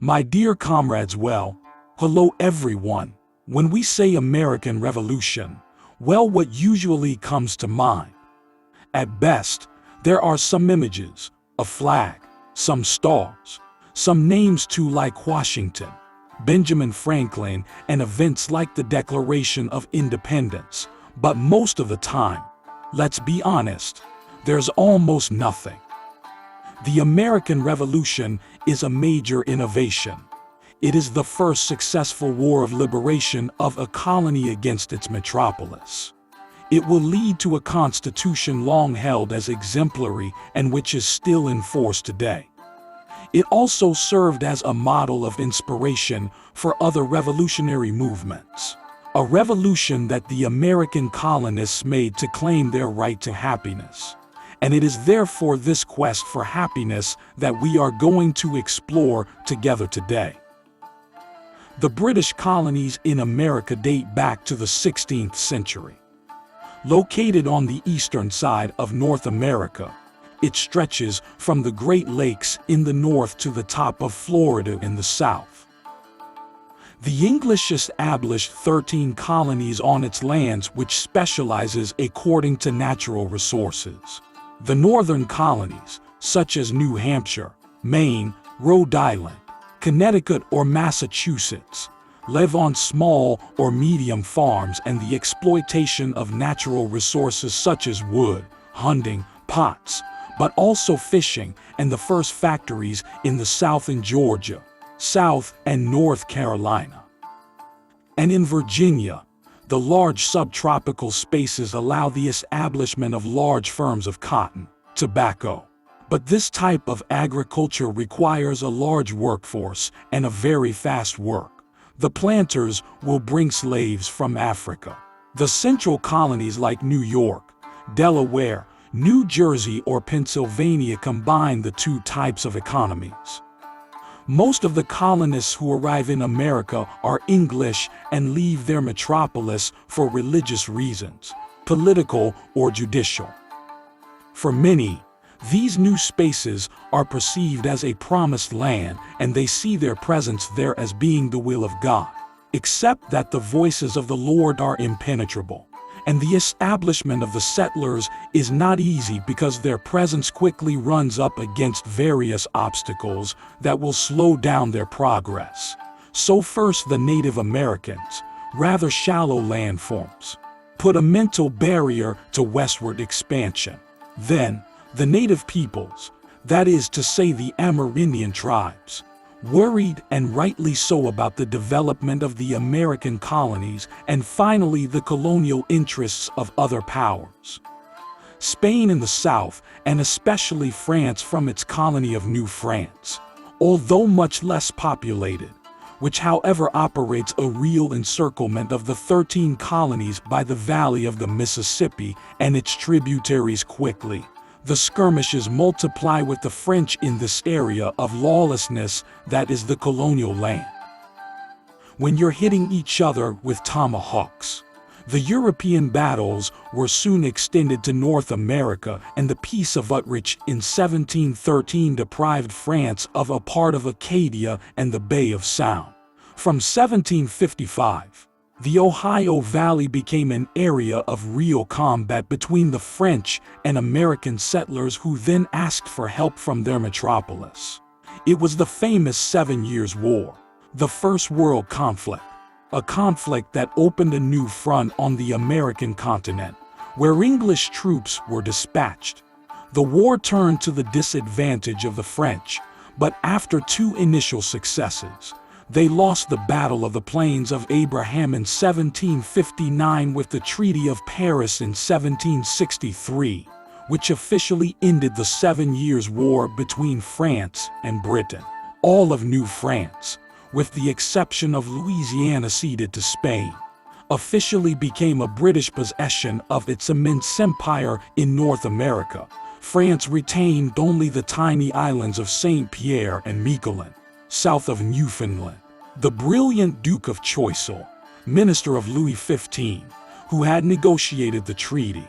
My dear comrades, well, hello everyone. When we say American Revolution, well, what usually comes to mind? At best, there are some images, a flag, some stars, some names too like Washington, Benjamin Franklin, and events like the Declaration of Independence. But most of the time, let's be honest, there's almost nothing. The American Revolution is a major innovation. It is the first successful war of liberation of a colony against its metropolis. It will lead to a constitution long held as exemplary and which is still in force today. It also served as a model of inspiration for other revolutionary movements. A revolution that the American colonists made to claim their right to happiness. And it is therefore this quest for happiness that we are going to explore together today. The British colonies in America date back to the 16th century. Located on the eastern side of North America, it stretches from the Great Lakes in the north to the top of Florida in the south. The English established 13 colonies on its lands, which specializes according to natural resources. The northern colonies, such as New Hampshire, Maine, Rhode Island, Connecticut, or Massachusetts, live on small or medium farms and the exploitation of natural resources such as wood, hunting, pots, but also fishing, and the first factories in the South in Georgia, South and North Carolina. And in Virginia, the large subtropical spaces allow the establishment of large firms of cotton, tobacco. But this type of agriculture requires a large workforce and a very fast work. The planters will bring slaves from Africa. The central colonies like New York, Delaware, New Jersey, or Pennsylvania combine the two types of economies. Most of the colonists who arrive in America are English and leave their metropolis for religious reasons, political or judicial. For many, these new spaces are perceived as a promised land, and they see their presence there as being the will of God, except that the voices of the Lord are impenetrable. And the establishment of the settlers is not easy because their presence quickly runs up against various obstacles that will slow down their progress. So first, the Native Americans, rather shallow landforms, put a mental barrier to westward expansion. Then, the native peoples, that is to say the Amerindian tribes, worried, and rightly so, about the development of the American colonies, and finally the colonial interests of other powers. Spain in the south, and especially France from its colony of New France, although much less populated, which however operates a real encirclement of the 13 colonies by the valley of the Mississippi and its tributaries quickly. The skirmishes multiply with the French in this area of lawlessness that is the colonial land. When you're hitting each other with tomahawks, the European battles were soon extended to North America, and the Peace of Utrecht in 1713 deprived France of a part of Acadia and the Bay of Sound. From 1755, the Ohio Valley became an area of real combat between the French and American settlers, who then asked for help from their metropolis. It was the famous 7 Years' War, the First World Conflict, a conflict that opened a new front on the American continent, where English troops were dispatched. The war turned to the disadvantage of the French, but after two initial successes, they lost the Battle of the Plains of Abraham in 1759 with the Treaty of Paris in 1763, which officially ended the 7 Years' War between France and Britain. All of New France, with the exception of Louisiana ceded to Spain, officially became a British possession of its immense empire in North America. France retained only the tiny islands of St. Pierre and Miquelon, south of Newfoundland. The brilliant Duke of Choiseul, minister of Louis XV, who had negotiated the treaty,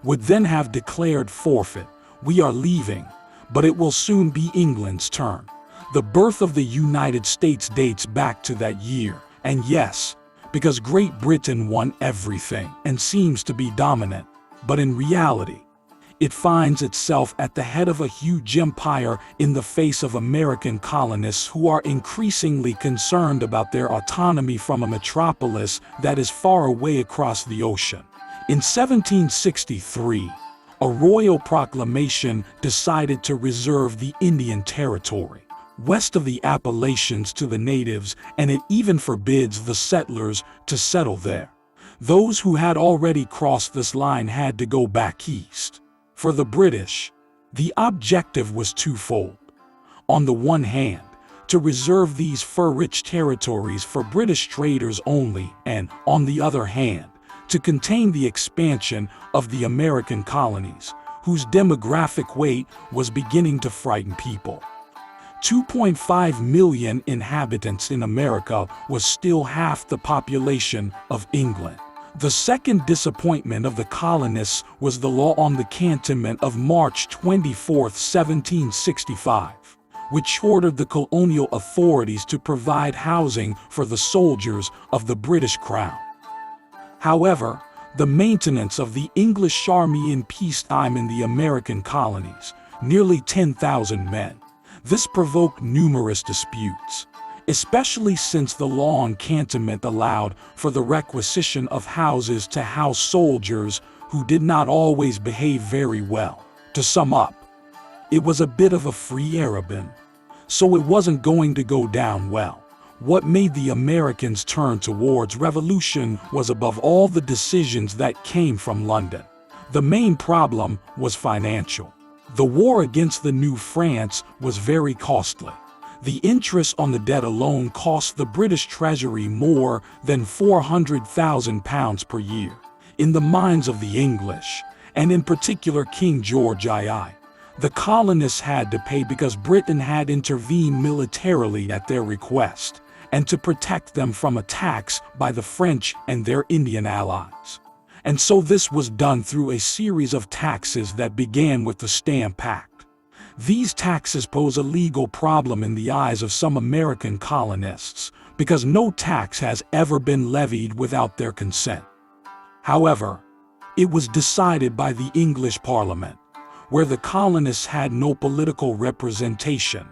would then have declared forfeit, "We are leaving, but it will soon be England's turn." The birth of the United States dates back to that year, and yes, because Great Britain won everything and seems to be dominant, but in reality, it finds itself at the head of a huge empire in the face of American colonists who are increasingly concerned about their autonomy from a metropolis that is far away across the ocean. In 1763, a royal proclamation decided to reserve the Indian Territory west of the Appalachians to the natives, and it even forbids the settlers to settle there. Those who had already crossed this line had to go back east. For the British, the objective was twofold. On the one hand, to reserve these fur-rich territories for British traders only, and, on the other hand, to contain the expansion of the American colonies, whose demographic weight was beginning to frighten people. 2.5 million inhabitants in America was still half the population of England. The second disappointment of the colonists was the law on the cantonment of March 24, 1765, which ordered the colonial authorities to provide housing for the soldiers of the British Crown. However, the maintenance of the English army in peacetime in the American colonies, nearly 10,000 men, this provoked numerous disputes, especially since the law on cantonment allowed for the requisition of houses to house soldiers who did not always behave very well. To sum up, it was a bit of a free Arabin, so it wasn't going to go down well. What made the Americans turn towards revolution was above all the decisions that came from London. The main problem was financial. The war against the New France was very costly. The interest on the debt alone cost the British Treasury more than £400,000 per year. In the minds of the English, and in particular King George II, the colonists had to pay because Britain had intervened militarily at their request, and to protect them from attacks by the French and their Indian allies. And so this was done through a series of taxes that began with the Stamp Act. These taxes pose a legal problem in the eyes of some American colonists, because no tax has ever been levied without their consent. However, it was decided by the English Parliament, where the colonists had no political representation,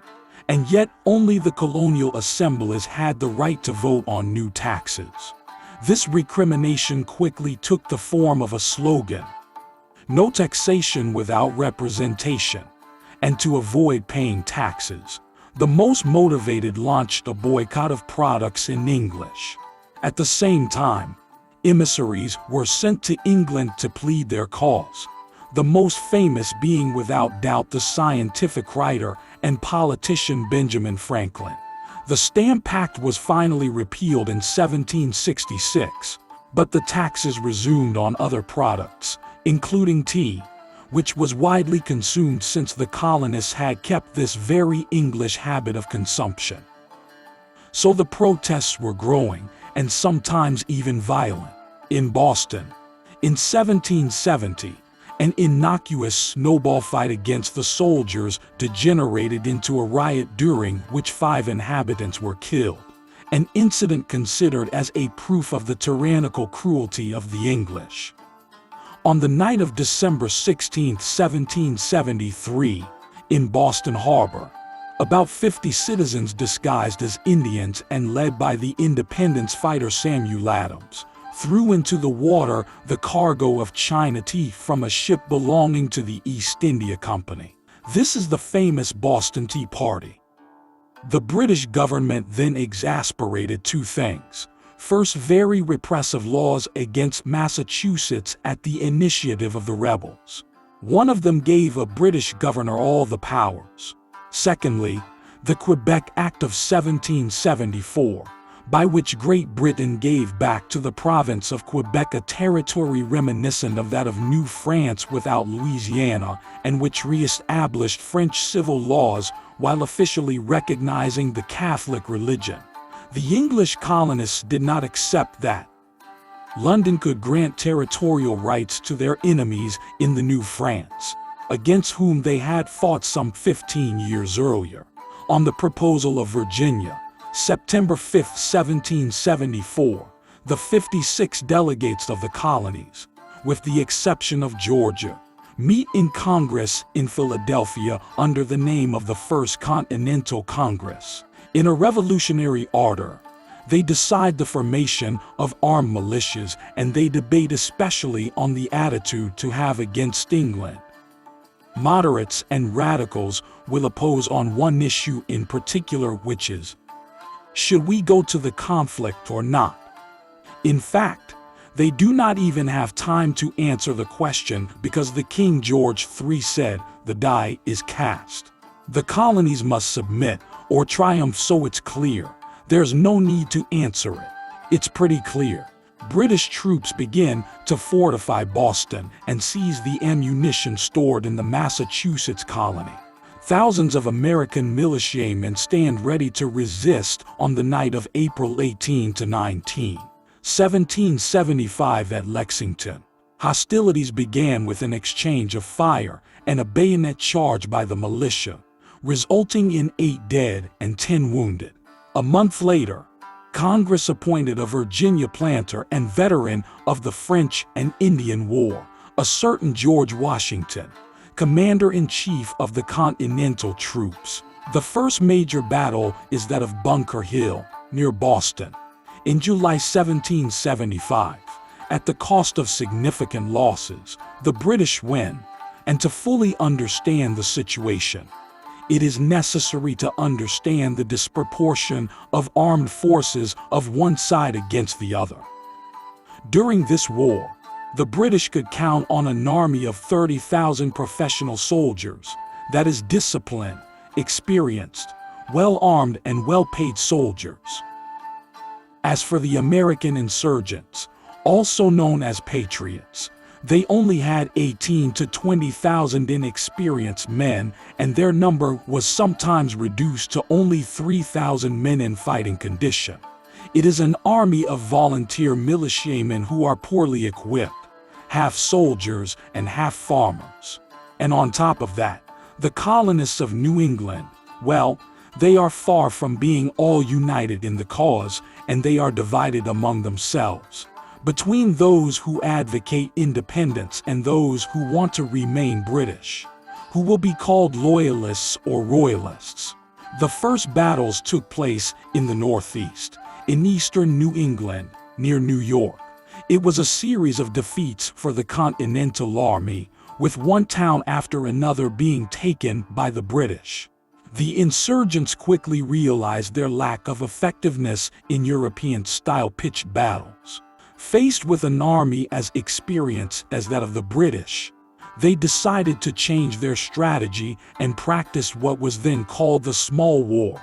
and yet only the colonial assemblies had the right to vote on new taxes. This recrimination quickly took the form of a slogan: "No taxation without representation," and to avoid paying taxes, the most motivated launched a boycott of products in English. At the same time, emissaries were sent to England to plead their cause, the most famous being without doubt the scientific writer and politician Benjamin Franklin. The Stamp Act was finally repealed in 1766, but the taxes resumed on other products, including tea, which was widely consumed since the colonists had kept this very English habit of consumption. So the protests were growing, and sometimes even violent. In Boston, in 1770, an innocuous snowball fight against the soldiers degenerated into a riot during which 5 inhabitants were killed, an incident considered as a proof of the tyrannical cruelty of the English. On the night of December 16, 1773, in Boston Harbor, about 50 citizens disguised as Indians and led by the independence fighter Samuel Adams threw into the water the cargo of China tea from a ship belonging to the East India Company. This is the famous Boston Tea Party. The British government then exasperated 2 things. First, very repressive laws against Massachusetts at the initiative of the rebels. One of them gave a British governor all the powers. Secondly, the Quebec Act of 1774, by which Great Britain gave back to the province of Quebec a territory reminiscent of that of New France without Louisiana, and which re-established French civil laws while officially recognizing the Catholic religion. The English colonists did not accept that London could grant territorial rights to their enemies in the New France, against whom they had fought some 15 years earlier. On the proposal of Virginia, September 5, 1774, the 56 delegates of the colonies, with the exception of Georgia, meet in Congress in Philadelphia under the name of the First Continental Congress. In a revolutionary ardor, they decide the formation of armed militias, and they debate especially on the attitude to have against England. Moderates and radicals will oppose on one issue in particular, which is, should we go to the conflict or not? In fact, they do not even have time to answer the question because the King George III said the die is cast. The colonies must submit or triumph, so it's clear. There's no need to answer it. It's pretty clear. British troops begin to fortify Boston and seize the ammunition stored in the Massachusetts colony. Thousands of American militiamen stand ready to resist on the night of April 18 to 19, 1775 at Lexington. Hostilities began with an exchange of fire and a bayonet charge by the militia, resulting in 8 dead and 10 wounded. A month later, Congress appointed a Virginia planter and veteran of the French and Indian War, a certain George Washington, commander-in-chief of the Continental troops. The first major battle is that of Bunker Hill, near Boston, in July 1775. At the cost of significant losses, the British win, and to fully understand the situation, it is necessary to understand the disproportion of armed forces of one side against the other. During this war, the British could count on an army of 30,000 professional soldiers, that is disciplined, experienced, well-armed and well-paid soldiers. As for the American insurgents, also known as patriots, they only had 18 to 20,000 inexperienced men, and their number was sometimes reduced to only 3,000 men in fighting condition. It is an army of volunteer militiamen who are poorly equipped, half soldiers and half farmers. And on top of that, the colonists of New England, well, they are far from being all united in the cause, and they are divided among themselves, between those who advocate independence and those who want to remain British, who will be called loyalists or royalists. The first battles took place in the Northeast, in eastern New England, near New York. It was a series of defeats for the Continental Army, with one town after another being taken by the British. The insurgents quickly realized their lack of effectiveness in European-style pitched battles. Faced with an army as experienced as that of the British, they decided to change their strategy and practice what was then called the small war,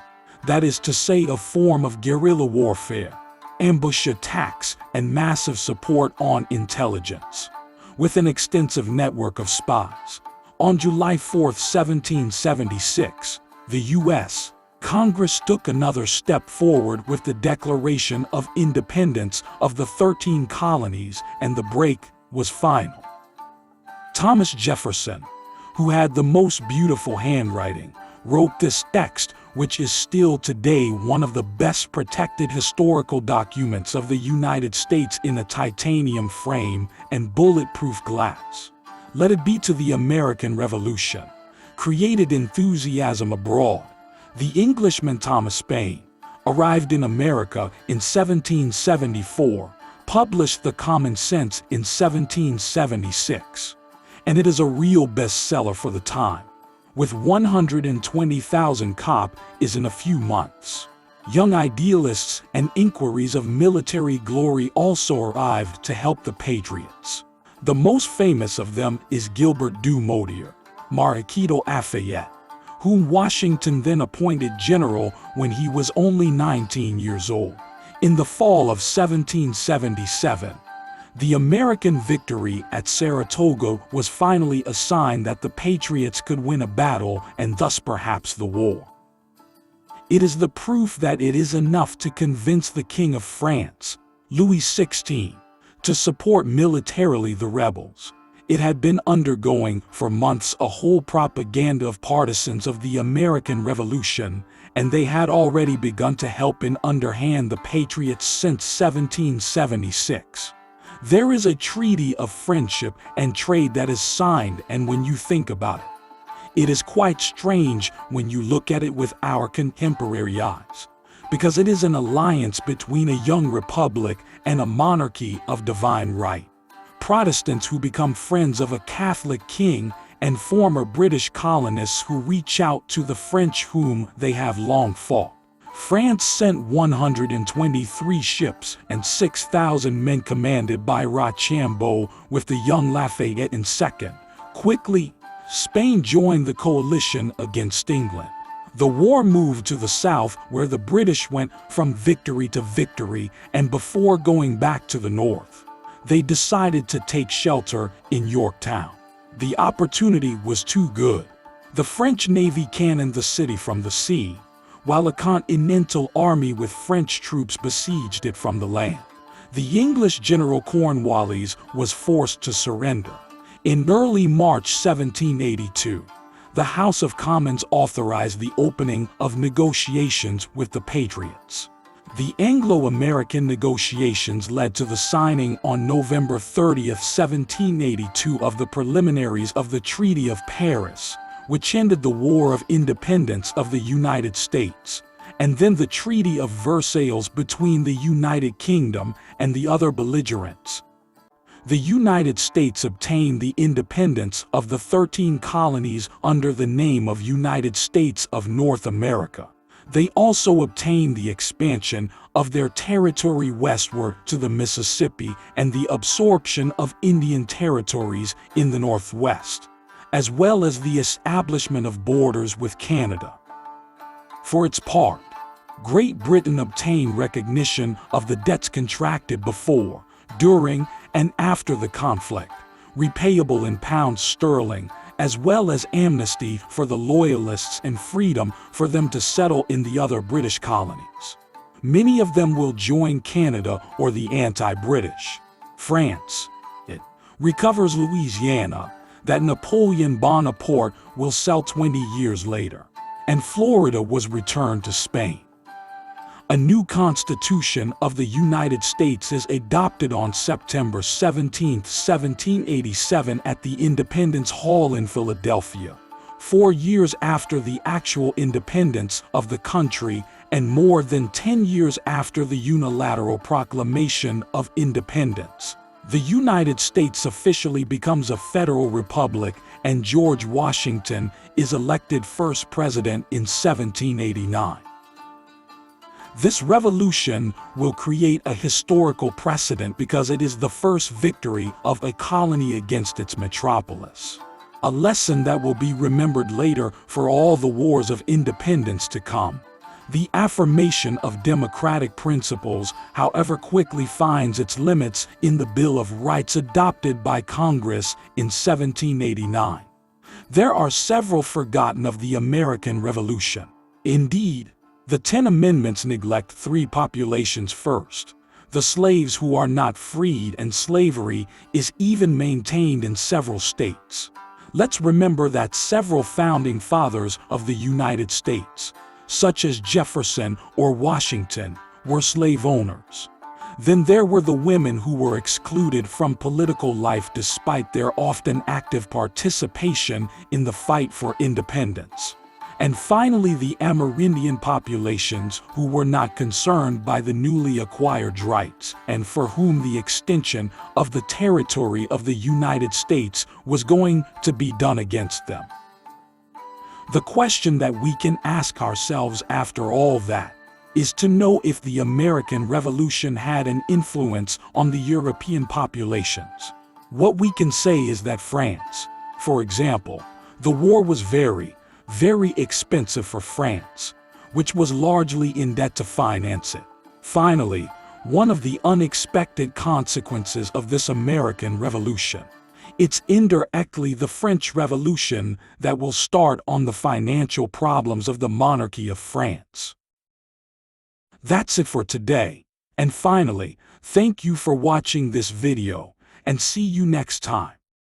that is to say, a form of guerrilla warfare, ambush attacks, and massive support on intelligence, with an extensive network of spies. On July 4, 1776, the U.S. Congress took another step forward with the Declaration of Independence of the 13 colonies, and the break was final. Thomas Jefferson, who had the most beautiful handwriting, wrote this text, which is still today one of the best protected historical documents of the United States in a titanium frame and bulletproof glass. Let it be to the American Revolution, created enthusiasm abroad. The Englishman Thomas Paine arrived in America in 1774, published The Common Sense in 1776, and it is a real bestseller for the time, with 120,000 copies in a few months. Young idealists and inquiries of military glory also arrived to help the patriots. The most famous of them is Gilbert du Motier, Marquis Lafayette, whom Washington then appointed general when he was only 19 years old. In the fall of 1777, the American victory at Saratoga was finally a sign that the Patriots could win a battle and thus perhaps the war. It is the proof that it is enough to convince the King of France, Louis XVI, to support militarily the rebels. It had been undergoing for months a whole propaganda of partisans of the American Revolution, and they had already begun to help in underhand the patriots since 1776. There is a treaty of friendship and trade that is signed, and when you think about it, it is quite strange when you look at it with our contemporary eyes, because it is an alliance between a young republic and a monarchy of divine right. Protestants who become friends of a Catholic king and former British colonists who reach out to the French whom they have long fought. France sent 123 ships and 6,000 men commanded by Rochambeau with the young Lafayette in second. Quickly, Spain joined the coalition against England. The war moved to the south where the British went from victory to victory, and before going back to the north, they decided to take shelter in Yorktown. The opportunity was too good. The French Navy cannoned the city from the sea, while a continental army with French troops besieged it from the land. The English General Cornwallis was forced to surrender. In early March 1782, the House of Commons authorized the opening of negotiations with the Patriots. The Anglo-American negotiations led to the signing on November 30, 1782 of the preliminaries of the Treaty of Paris, which ended the War of Independence of the United States, and then the Treaty of Versailles between the United Kingdom and the other belligerents. The United States obtained the independence of the 13 colonies under the name of United States of North America. They also obtained the expansion of their territory westward to the Mississippi and the absorption of Indian territories in the Northwest, as well as the establishment of borders with Canada. For its part, Great Britain obtained recognition of the debts contracted before, during, and after the conflict, repayable in pounds sterling, as well as amnesty for the Loyalists and freedom for them to settle in the other British colonies. Many of them will join Canada or the anti-British. France, it recovers Louisiana, that Napoleon Bonaparte will sell 20 years later, and Florida was returned to Spain. A new Constitution of the United States is adopted on September 17, 1787 at the Independence Hall in Philadelphia, 4 years after the actual independence of the country and more than 10 years after the unilateral proclamation of independence. The United States officially becomes a federal republic, and George Washington is elected first president in 1789. This revolution will create a historical precedent because it is the first victory of a colony against its metropolis. A lesson that will be remembered later for all the wars of independence to come. The affirmation of democratic principles, however, quickly finds its limits in the Bill of Rights adopted by Congress in 1789. There are several forgotten of the American Revolution. Indeed, the 10 Amendments neglect 3 populations first: the slaves who are not freed, and slavery is even maintained in several states. Let's remember that several founding fathers of the United States, such as Jefferson or Washington, were slave owners. Then there were the women who were excluded from political life despite their often active participation in the fight for independence. And finally, the Amerindian populations who were not concerned by the newly acquired rights and for whom the extension of the territory of the United States was going to be done against them. The question that we can ask ourselves after all that is to know if the American Revolution had an influence on the European populations. What we can say is that France, for example, the war was very expensive for France, which was largely in debt to finance it. Finally, one of the unexpected consequences of this American Revolution, it's indirectly the French Revolution that will start on the financial problems of the monarchy of France. That's it for today. And finally, thank you for watching this video, and see you next time.